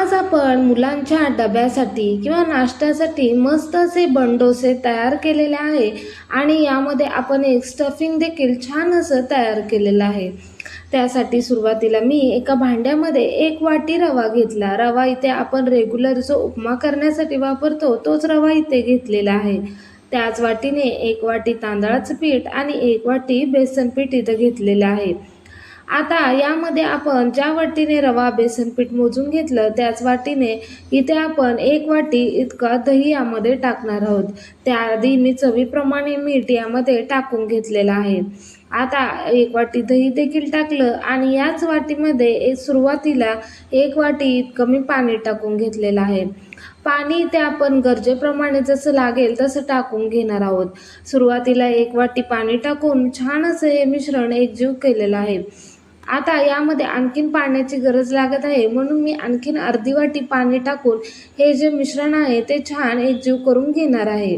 आज आपण मुलांच्या डब्यासाठी किंवा नाश्त्यासाठी मस्त असे बनडोसे तयार केलेले आहे आणि यामध्ये आपण एक स्टफिंग देखील छान असं तयार केलेलं आहे. त्यासाठी सुरुवातीला मी एका भांड्यामध्ये 1 वाटी रवा घेतला. रवा इथे आपण रेग्युलर जो उपमा करण्यासाठी वापरतो तोच रवा इथे घेतलेला आहे. त्याच वाटीने 1 वाटी तांदळाचं पीठ आणि 1 वाटी बेसन पीठ इथं घेतलेलं आहे. आता यामध्ये आपण ज्या वाटीने रवा बेसन पीठ मोजून घेतलं त्याच वाटीने इथे आपण 1 वाटी इतका दही यामध्ये टाकणार आहोत. त्याआधी मी चवीप्रमाणे मीठ यामध्ये टाकून घेतलेलं आहे. आता 1 वाटी दही देखील टाकलं आणि याच वाटीमध्ये सुरुवातीला 1 वाटी इतकं मी पाणी टाकून घेतलेलं आहे. पाणी ते आपण गरजेप्रमाणे जसं लागेल तसं टाकून घेणार आहोत. सुरुवातीला 1 वाटी पाणी टाकून छान असं हे मिश्रण एकजीव केलेलं आहे. आता यामध्ये आणखीन पाण्याची गरज लागत आहे म्हणून मी आणखीन अर्धी वाटी पाणी टाकून हे जे मिश्रण आहे ते छान एकजीव करून घेणार आहे.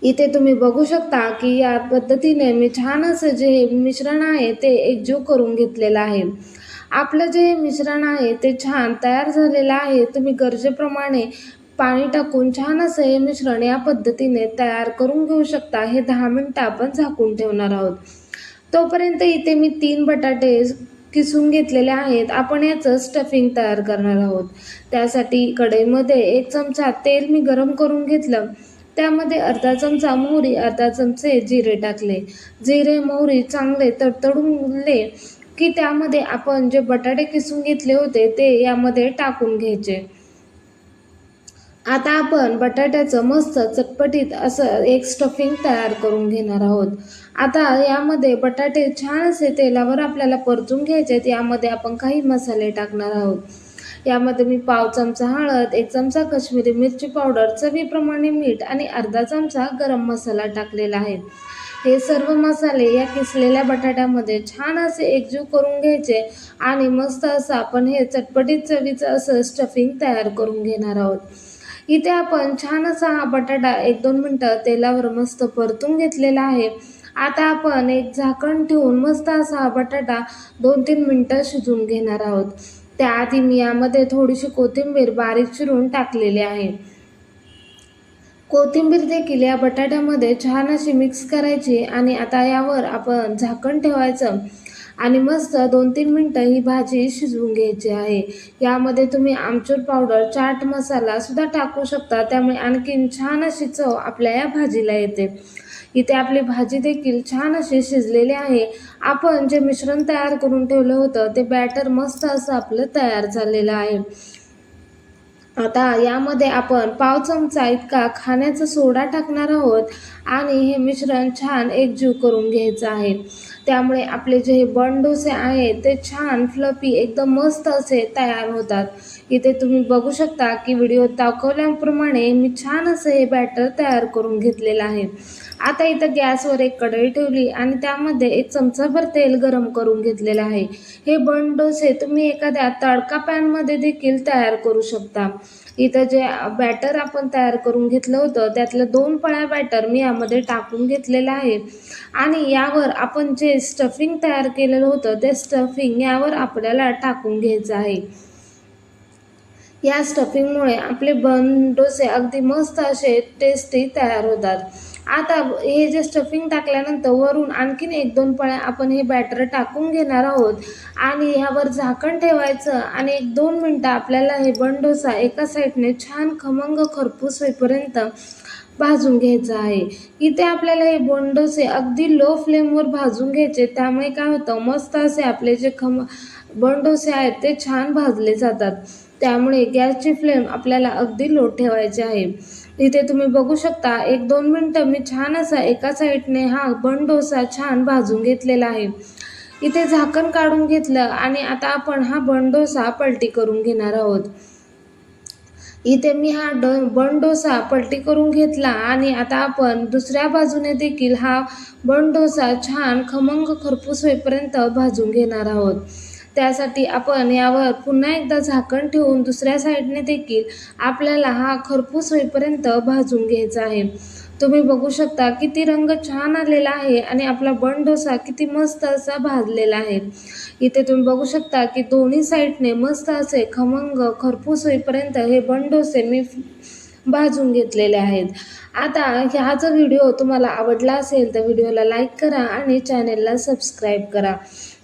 इथे तुम्ही बघू शकता की या पद्धतीने मी छान असं जे हे मिश्रण आहे ते एकजीव करून घेतलेलं आहे. आपलं जे मिश्रण आहे ते छान तयार झालेलं आहे. तुम्ही गरजेप्रमाणे पाणी टाकून छान असं हे मिश्रण या पद्धतीने तयार करून घेऊ शकता. हे 10 मिनिटं आपण झाकून ठेवणार आहोत. तोपर्यंत इथे मी 3 बटाटे किसून घेतलेले आहेत. आपण याचं स्टफिंग तयार करणार आहोत. त्यासाठी कढईमध्ये 1 चमचा तेल मी गरम करून घेतलं. त्यामध्ये अर्धा चमचा मोहरी, अर्धा चमचे जिरे टाकले. जिरे मोहरी चांगले तडतडून की त्यामध्ये आपण जे बटाटे किसून घेतले होते ते यामध्ये टाकून घ्यायचे. आता आपण बटाट्याचं मस्त चटपटीत असं एक स्टफिंग तयार करून घेणार आहोत. आता यामध्ये बटाटे छान असे तेलावर आपल्याला परतून घ्यायचे आहेत. यामध्ये आपण काही मसाले टाकणार आहोत. यामध्ये मी पाव चमचा हळद, 1 चमचा काश्मीरी मिरची पावडर, चवीप्रमाणे मीठ आणि अर्धा चमचा गरम मसाला टाकलेला आहे. हे सर्व मसाले या किसलेल्या बटाट्यामध्ये छान असे एकजीव करून घ्यायचे आणि मस्त असं आपण हे चटपटीत चवीचं असं स्टफिंग तयार करून घेणार आहोत. इथे आपण छान असा हा बटाटा 1-2 मिनटं तेलावर मस्त परतून घेतलेला आहे. आता आपण एक झाकण ठेवून मस्त असा हा बटाटा 2-3 मिनटं शिजवून घेणार आहोत. त्याआधी मी यामध्ये थोडीशी कोथिंबीर बारीक चिरून टाकलेली आहे. कोथिंबीर देखील या बटाट्यामध्ये छान अशी मिक्स करायची आणि आता यावर आपण झाकण ठेवायचं आणि मस्त 2-3 मिनटं ही भाजी शिजवून घ्यायची आहे. यामध्ये तुम्ही आमचूर पावडर, चाट मसाला सुद्धा टाकू शकता. त्यामुळे आणखीन छान अशी चव आपल्या या भाजीला येते. इथे आपली भाजी देखील छान अशी शिजलेली आहे. आपण जे मिश्रण तयार करून ठेवलं होतं ते बॅटर मस्त असं आपलं तयार झालेलं आहे. आता यामध्ये आपण पाव चमचा इतका खाण्याचा सोडा टाकणार आहोत आणि हे मिश्रण छान एकजीव करून घ्यायचं आहे. त्यामुळे आपले जे हे बनडोसे आहेत ते छान फ्लफी एकदम मस्त असे तयार होतात. इथे तुम्ही बघू शकता की व्हिडिओत दाखवल्याप्रमाणे मी छान असं हे बॅटर तयार करून घेतलेलं आहे. आता इथं गॅसवर एक कढई ठेवली आणि त्यामध्ये 1 चमचाभर तेल गरम करून घेतलेलं आहे. हे बनडोसे तुम्ही एखाद्या तडका पॅनमध्ये देखील तयार करू शकता. इथं जे बॅटर आपण तयार करून घेतलं होतं त्यातलं 2 पळ्या बॅटर मी यामध्ये टाकून घेतलेलं आहे आणि यावर आपण जे स्टफिंग तयार केलेलं होतं ते स्टफिंग यावर आपल्याला टाकून घ्यायचं आहे. या स्टफिंगमुळे आपले बनडोसे अगदी मस्त असे टेस्टी तयार होतात. आता हे जे स्टफिंग टाकल्यानंतर वरून आणखीन 1-2 पळ्या आपण हे बॅटर टाकून घेणार आहोत आणि ह्यावर झाकण ठेवायचं आणि 1-2 मिनटं आपल्याला हे बनडोसा एका साईडने छान खमंग खरपूस होईपर्यंत भाजून घ्यायचं आहे. इथे आपल्याला हे बनडोसे अगदी लो फ्लेमवर भाजून घ्यायचे. त्यामुळे काय होतं मस्त असे आपले जे बनडोसे आहेत ते छान भाजले जातात. त्यामुळे गॅसची फ्लेम आपल्याला अगदी लो ठेवायची आहे. इथे तुम्ही बघू शकता 1-2 मिनटं मी छान असा एका साईडने हा बनडोसा छान भाजून घेतलेला आहे. इथे झाकण काढून घेतलं आणि आता आपण हा बनडोसा पलटी करून घेणार आहोत. इथे मी हा बनडोसा पलटी करून घेतला आणि आता आपण दुसऱ्या बाजूने देखील हा बनडोसा छान खमंग खरपूस होईपर्यंत भाजून घेणार आहोत. त्यासाठी आपण यावर पुन्हा एकदा झाकण ठेवून दुसऱ्या साईडने देखील आपल्याला हा खरपूस होईपर्यंत भाजून घ्यायचा आहे. तुम्ही बघू शकता किती रंग छान आलेला आहे आणि आपला बन डोसा किती मस्त असा भाजलेला आहे. इथे तुम्ही बघू शकता की दोन्ही साईडने मस्त असे खमंग खरपूस होईपर्यंत हे बन डोसे मी भाजून घेतलेले आहेत. आता हा जर व्हिडिओ तुम्हाला आवडला असेल तर व्हिडिओला लाईक करा आणि चॅनेलला सबस्क्राईब करा.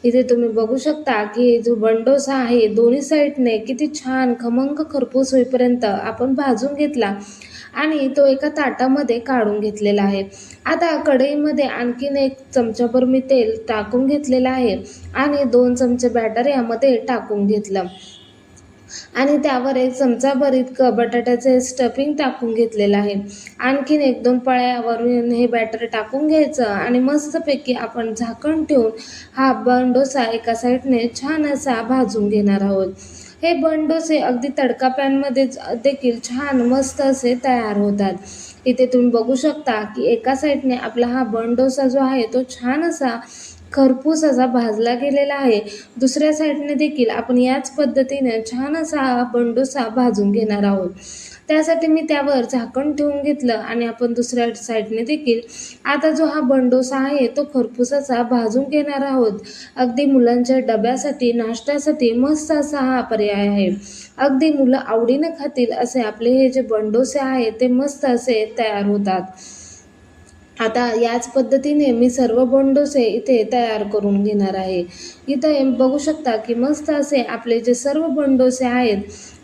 इथे तुम्ही बघू शकता की जो बन डोसा आहे दोन्ही साईडने किती छान खमंग खरपूस होईपर्यंत आपण भाजून घेतला आणि तो एका ताटामध्ये काढून घेतलेला आहे. आता कढईमध्ये आणखीन 1 चमचाभर मी तेल टाकून घेतलेलं आहे आणि 2 चमचे बॅटर यामध्ये टाकून घेतलं आणि त्यावर 1 चमचाभर इतकं बटाट्याचे स्टफिंग टाकून घेतलेलं आहे. आणखीन 1-2 पळ्या वरून हे बॅटर टाकून घ्यायचं आणि मस्तपैकी आपण झाकण ठेवून हा बन डोसा एका साईडने छान असा भाजून घेणार आहोत. हे बन डोसे अगदी तडका पॅनमध्ये देखील छान मस्त असे तयार होतात. इथे तुम्ही बघू शकता की एका साईडने आपला हा बन डोसा जो आहे तो छान असा खरपूस असा भाजला गेलेला आहे. दुसऱ्या साईडने देखील आपण याच पद्धतीने छान असा हा बन डोसा भाजून घेणार आहोत. त्यासाठी मी त्यावर झाकण ठेवून घेतलं आणि आपण दुसऱ्या साईडने देखील आता जो हा बन डोसा आहे तो खरपूस असा भाजून घेणार आहोत. अगदी मुलांच्या डब्यासाठी, नाश्त्यासाठी मस्त असा हा पर्याय आहे. अगदी मुलं आवडीनं खातील असे आपले हे जे बन डोसे आहेत ते मस्त असे तयार होतात. आता याच पद्धतीने मी सर्व बन डोसे इथे तयार करून घेणार आहे. इथे बघू शकता की मस्त असे आपले जे सर्व बन डोसे आहेत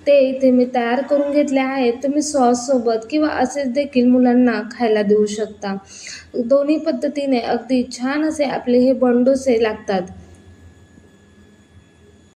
ते इथे मी तयार करून घेतले आहेत. तुम्ही सॉससोबत किंवा असेच देखील मुलांना खायला देऊ शकता. दोन्ही पद्धतीने अगदी छान असे आपले हे बन डोसे लागतात.